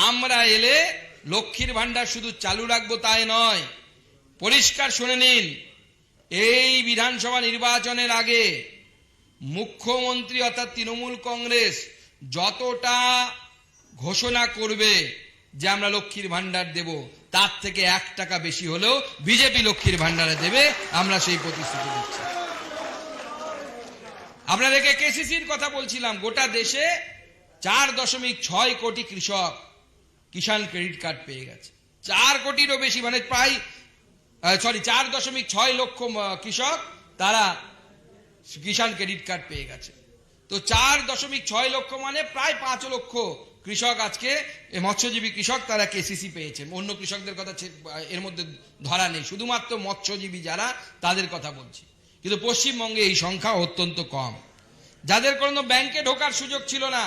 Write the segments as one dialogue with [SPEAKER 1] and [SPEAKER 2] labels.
[SPEAKER 1] আমরা এলে লক্ষ্মীর ভান্ডার শুধু চালু রাখবো তাই নয়, পরিষ্কার শুনে নিন, এই বিধানসভা নির্বাচনের আগে মুখ্যমন্ত্রী অর্থাৎ তৃণমূল কংগ্রেস যতটা ঘোষণা করবে যে আমরা লক্ষ্মীর ভান্ডার দেব, তার থেকে 1 টাকা বেশি হলেও বিজেপি লক্ষ্মীর ভান্ডারে দেবে, আমরা সেই প্রতিশ্রুতি দিচ্ছি। আপনাদেরকে কেসিসির কথা বলছিলাম, গোটা দেশে 4.6 কোটি কৃষক কিষাণ ক্রেডিট কার্ড পেয়ে গেছে। 4 কোটিরও বেশি, মানে প্রায় 4.6 লক্ষ কৃষক তারা কিষাণ ক্রেডিট কার্ড পেয়ে গেছে। তো 4.6 লক্ষ মানে প্রায় 5 লক্ষ কৃষক আজকে, মৎস্যজীবী কৃষক, তারা কেসিসি পেয়েছে। অন্য কৃষকদের কথা এর মধ্যে ধরা নেই, শুধুমাত্র মৎস্যজীবী যারা, তাদের কথা বলছি। কিন্তু পশ্চিমবঙ্গে এই সংখ্যা অত্যন্ত কম। যাদের কোনো ব্যাংকে ঢোকার সুযোগ ছিল না,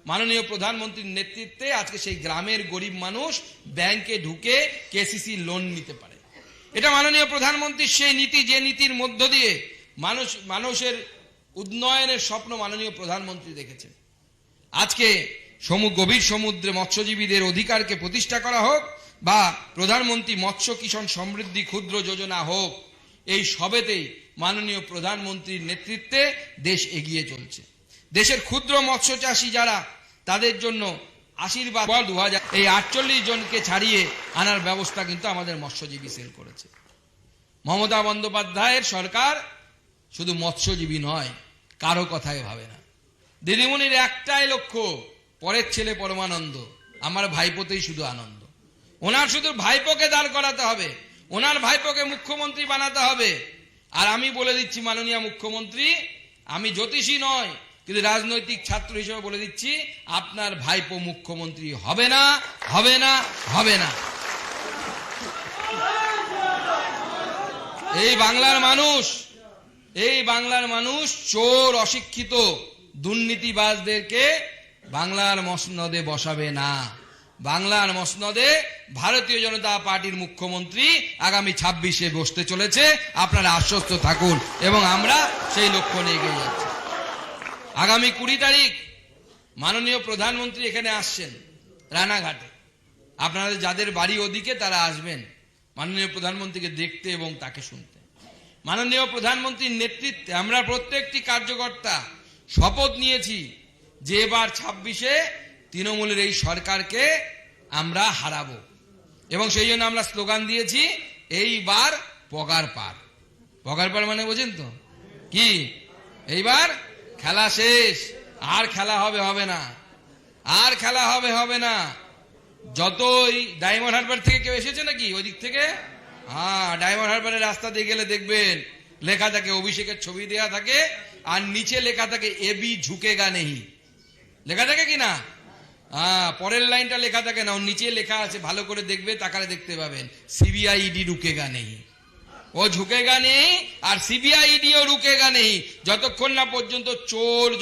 [SPEAKER 1] মাননীয় প্রধানমন্ত্রীর নেতৃত্বে আজকে সেই গ্রামের গরিব মানুষ ব্যাংকে ঢুকে কেসিসি লোন নিতে পারে। এটা মাননীয় প্রধানমন্ত্রীর সেই নীতি, যে নীতির মধ্য দিয়ে মানুষের উন্নয়নের স্বপ্ন মাননীয় প্রধানমন্ত্রী দেখেছেন। আজকে গভীর সমুদ্রে মৎস্যজীবীদের অধিকারকে প্রতিষ্ঠা করা হোক, বা প্রধানমন্ত্রী মৎস্য কিষাণ সমৃদ্ধি ক্ষুদ্র যোজনা হোক, এই সবেতেই মাননীয় প্রধানমন্ত্রীর নেতৃত্বে দেশ এগিয়ে চলছে। দেশের ক্ষুদ্র মৎস্য চাষী যারা, তাদের জন্য আশীর্বাদ 2000 এই 48 জনকে ছাড়িয়ে আনার ব্যবস্থা কিন্তু আমাদের মৎস্যজীবী সেল করেছে। মমতা বন্দ্যোপাধ্যায়ের সরকার শুধু মৎস্যজীবী নয়, কারো কথাই ভাবে না। দিদিমণির একটাই লক্ষ্য, পরের ছেলে পরমানন্দ, আমার ভাইপোতেই শুধু আনন্দ। ওনার শুধু ভাইপোকে দাঁড় করাতে হবে, ওনার ভাইপোকে মুখ্যমন্ত্রী বানাতে হবে। আর আমি বলে দিচ্ছি মাননীয় মুখ্যমন্ত্রী, আমি জ্যোতিষী নয়, কিন্তু রাজনৈতিক ছাত্র হিসেবে বলে দিচ্ছি, আপনার ভাইপো মুখ্যমন্ত্রী হবে না, হবে না, হবে না। এই বাংলার মানুষ চোর, অশিক্ষিত, দুর্নীতিবাজদেরকে বাংলার মসনদে বসাবে না। বাংলার মসনদে ভারতীয় জনতা পার্টির মুখ্যমন্ত্রী আগামী 26-এ বসতে চলেছে, আপনারা আশ্বস্ত থাকুন, এবং আমরা সেই লক্ষ্য নিয়ে এগিয়ে যাচ্ছি। আগামী 20 তারিখ মাননীয় প্রধানমন্ত্রী এখানে আসছেন রানাঘাটে। আপনারা যাদের বাড়ি ওদিকে তারা আসবেন মাননীয় প্রধানমন্ত্রীকে দেখতে এবং তাকে শুনতে। মাননীয় প্রধানমন্ত্রীর নেতৃত্বে আমরা প্রত্যেকটি কার্যকর্তা শপথ নিয়েছি যে এবার 26-এ তৃণমূলের এই সরকারকে আমরা হারাবো, এবং সেই জন্য আমরা স্লোগান দিয়েছি, এইবার পগার পার। পগার পার মানে বোঝেন তো কি? এইবার খেলা শেষ, আর খেলা হবে না, আর খেলা হবে না। যতই ডায়মন্ড হারবার থেকে কেউ এসেছে নাকি ওই দিক থেকে? হ্যাঁ, ডায়মন্ড হারবারের রাস্তা দিয়ে গেলে দেখবেন লেখা থাকে, অভিষেকের ছবি দেয়া থাকে, আর নিচে লেখা থাকে এবি ঝুঁকেগা নেহি, লেখা থাকে কিনা? হ্যাঁ, পরের লাইনটা লেখা থাকে না, ওর নিচে লেখা আছে, ভালো করে দেখবে, তাকালে দেখতে পাবেন, সিবিআই ইডি রুকেগা নেই। ও ঝুঁকেগা নেই, আর সিবিআই ইডিও রুকেগা নেই, যতক্ষণ না পর্যন্ত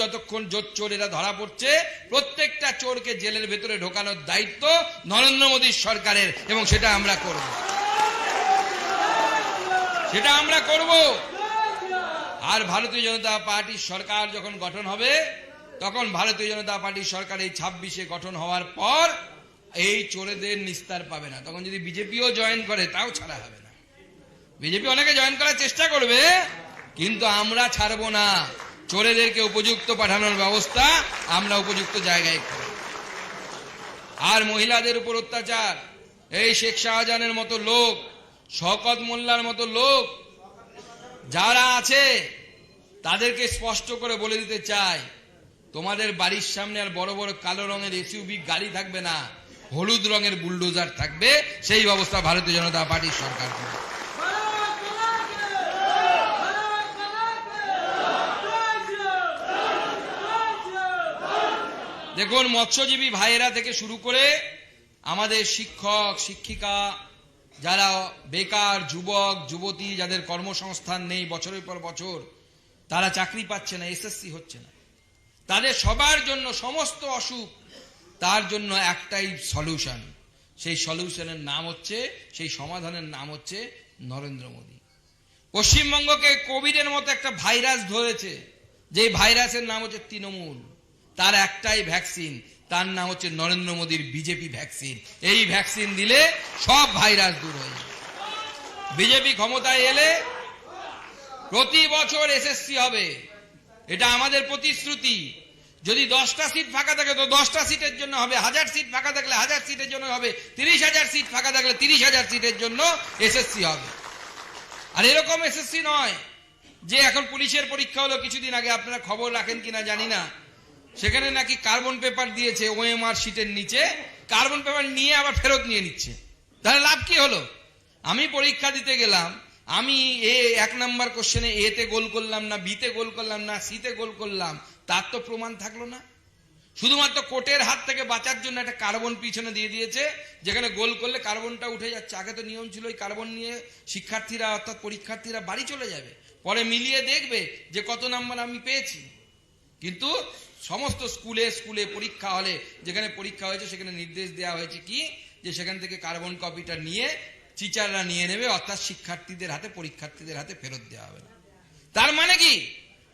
[SPEAKER 1] যতক্ষণ চোরেরা ধরা পড়ছে, প্রত্যেকটা চোরকে জেলের ভেতরে ঢোকানোর দায়িত্ব নরেন্দ্র মোদীর সরকারের, এবং সেটা আমরা করব। আর ভারতীয় জনতা পার্টির সরকার যখন গঠন হবে, তখন ভারতীয় জনতা পার্টির সরকার এই 26-এ গঠন হওয়ার পর এই চোরেদের নিস্তার পাবে না। তখন যদি বিজেপিও জয়েন করে, তাও ছাড়া হবে না। বিজেপি অনেকে জয়েন করার চেষ্টা করবে, কিন্তু আমরা ছাড়বো না। চোরেদেরকে উপযুক্ত পাঠানোর ব্যবস্থা আমরা উপযুক্ত জায়গায় করব। আর মহিলাদের উপর অত্যাচার, এই শেখ শাহজাহানের মতো লোক, শওকত মোল্লার মতো লোক যারা আছে, তাদেরকে স্পষ্ট করে বলে দিতে চাই, তোমাদের বাড়ির সামনে আর বড় বড় কালো রঙের এসইউভি গাড়ি থাকবে না, হলুদ রঙের বুলডোজার থাকবে। সেই ব্যবস্থা ভারতীয় জনতা পার্টির সরকার করবে। দেখুন, মৎস্যজীবী ভাইয়েরা থেকে শুরু করে আমাদের শিক্ষক শিক্ষিকা, যারা বেকার যুবক যুবতী, যাদের কর্মসংস্থান নেই, বছরের পর বছর তারা চাকরি পাচ্ছে না, এসএসসি হচ্ছে না, তাদের সবার জন্য সমস্ত অসুখ, তার জন্য একটাই সলিউশন। সেই সলিউশনের নাম হচ্ছে, সেই সমাধানের নাম হচ্ছে নরেন্দ্র মোদী। পশ্চিমবঙ্গকে কোভিডের মতো একটা ভাইরাস ধরেছে, যে ভাইরাসের নাম হচ্ছে তৃণমূল। তার একটাই ভ্যাকসিন, তার নাম হচ্ছে নরেন্দ্র মোদীর বিজেপি ভ্যাকসিন। এই ভ্যাকসিন দিলে সব ভাইরাস দূর হয়ে যাবে। বিজেপি ক্ষমতায় এলে প্রতি বছর এসএসসি হবে, এটা আমাদের প্রতিশ্রুতি। যদি 10টা সিট ফাঁকা থাকে তো 10টা সিটের জন্য হবে, 1000 সিট ফাঁকা থাকলে 1000 সিটের জন্য হবে, 30,000 সিট ফাঁকা থাকলে 30,000 সিটের জন্য এসএসসি হবে। আর এরকম এসএসসি নয় যে এখন পুলিশের পরীক্ষা হলো কিছুদিন আগে, আপনারা খবর রাখেন কিনা জানি না, সেখানে নাকি কার্বন পেপার দিয়েছে ওএমআর শিটের নিচে, কার্বন পেপার নিয়ে আবার ফেরত নিয়ে নিচ্ছে। তাহলে লাভ কি হলো? আমি পরীক্ষা দিতে গেলাম, আমি 1 নাম্বার কোশ্চেনে এতে গোল করলাম না, বিতে গোল করলাম না, সিতে গোল করলাম, তার তো প্রমাণ থাকলো না। শুধুমাত্র কোর্টের হাত থেকে বাঁচার জন্য একটা কার্বন পিছনে দিয়ে দিয়েছে, যেখানে গোল করলে কার্বনটা উঠে যাচ্ছে। আগে তো নিয়ম ছিল এই কার্বন নিয়ে শিক্ষার্থীরা অর্থাৎ পরীক্ষার্থীরা বাড়ি চলে যাবে, পরে মিলিয়ে দেখবে যে কত নাম্বার আমি পেয়েছি। কিন্তু সমস্ত স্কুলে স্কুলে পরীক্ষা হলে যেখানে পরীক্ষা হয়েছে সেখানে নির্দেশ দেওয়া হয়েছে কি, যে সেখান থেকে কার্বন কপিটা নিয়ে টিচাররা নিয়ে নেবে, অর্থাৎ শিক্ষার্থীদের হাতে পরীক্ষার্থীদের হাতে ফেরত দেওয়া হবে না। তার মানে কি?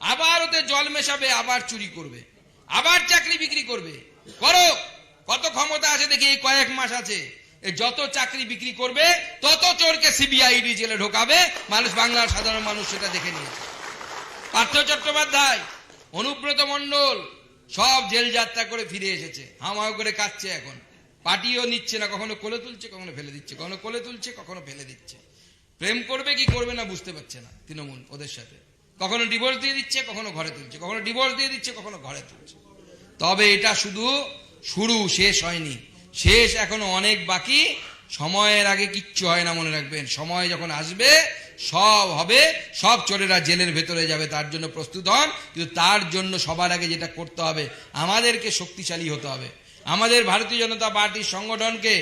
[SPEAKER 1] আবার ওতে জল মেশাবে, আবার চুরি করবে, আবার চাকরি বিক্রি করবে। করো, কত ক্ষমতা আছে দেখি, এই কয়েক মাস আছে, যত চাকরি বিক্রি করবে তত চোরকে সিবিআইডি জেলে ঢোকাবে। মানুষ, বাংলার সাধারণ মানুষ সেটা দেখে নিয়েছে। পার্থ চট্টোপাধ্যায়, অনুব্রত মণ্ডল সব জেল যাত্রা করে ফিরে এসেছে, হাওয়া করে কাটছে। এখন পার্টিও নিচ্ছে না, কখনো কোলে তুলছে কখনো ফেলে দিচ্ছে, কখনো কোলে তুলছে কখনো ফেলে দিচ্ছে। প্রেম করবে কি করবে না বুঝতে পারছে না তৃণমূল ওদের সাথে। কখনো ডিভোর্স দিয়ে দিচ্ছে, কখনো ঘরে তুলছে, কখনো ডিভোর্স দিয়ে দিচ্ছে, কখনো ঘরে তুলছে। তবে এটা শুধু শুরু, শেষ হয়নি, শেষ এখনো অনেক বাকি। সময়ের আগে কিচ্ছু হয় না, মনে রাখবেন। সময় যখন আসবে সব হবে, সব চোরেরা জেলের ভেতরে যাবে। তার জন্য প্রস্তুত হন, কিন্তু তার জন্য সবার আগে যেটা করতে হবে, আমাদেরকে শক্তিশালী হতে হবে। আমাদের ভারতীয় জনতা পার্টির সংগঠনকে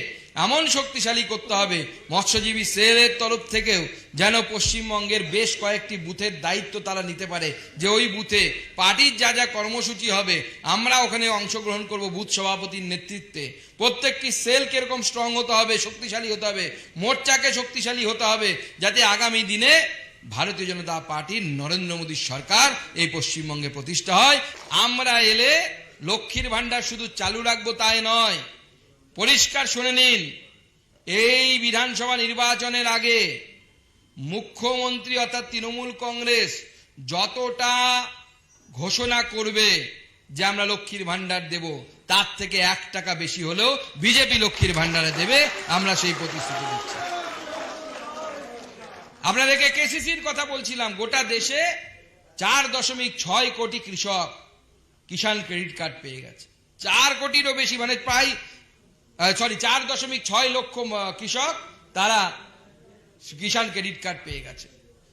[SPEAKER 1] এমন শক্তিশালী করতে হবে, মৎস্যজীবী সেলের তরফ থেকেও যেন পশ্চিমবঙ্গের বেশ কয়েকটি বুথের দায়িত্ব তারা নিতে পারে, যে ওই বুথে পার্টির যা যা কর্মসূচি হবে আমরা ওখানে অংশগ্রহণ করব বুথ সভাপতির নেতৃত্বে। প্রত্যেকটি সেল কিরকম স্ট্রং হতে হবে, শক্তিশালী হতে হবে, মোর্চাকে শক্তিশালী হতে হবে, যাতে আগামী দিনে ভারতীয় জনতা পার্টির নরেন্দ্র মোদীর সরকার এই পশ্চিমবঙ্গে প্রতিষ্ঠা হয়। আমরা এলে লক্ষ্মীর ভান্ডার শুধু চালু রাখবো তাই নয়, পরিষ্কার শুনে নিন, এই বিধানসভা নির্বাচনের আগে মুখ্যমন্ত্রী অর্থাৎ তৃণমূল কংগ্রেস যতটা ঘোষণা করবে যে আমরা লক্ষ্মীর ভান্ডার দেব, তার থেকে 1 টাকা বেশি হলেও বিজেপি লক্ষ্মীর ভান্ডারে দেবে, আমরা সেই প্রতিশ্রুতি দিচ্ছি। আপনাদেরকে কেসিসির কথা বলছিলাম, গোটা দেশে 4.6 কোটি কৃষক কিষাণ ক্রেডিট কার্ড পেয়ে গেছে। 4 কোটিরও বেশি, মানে প্রায় 4.6 লক্ষ কৃষক তারা কিষাণ ক্রেডিট কার্ড পেয়ে গেছে।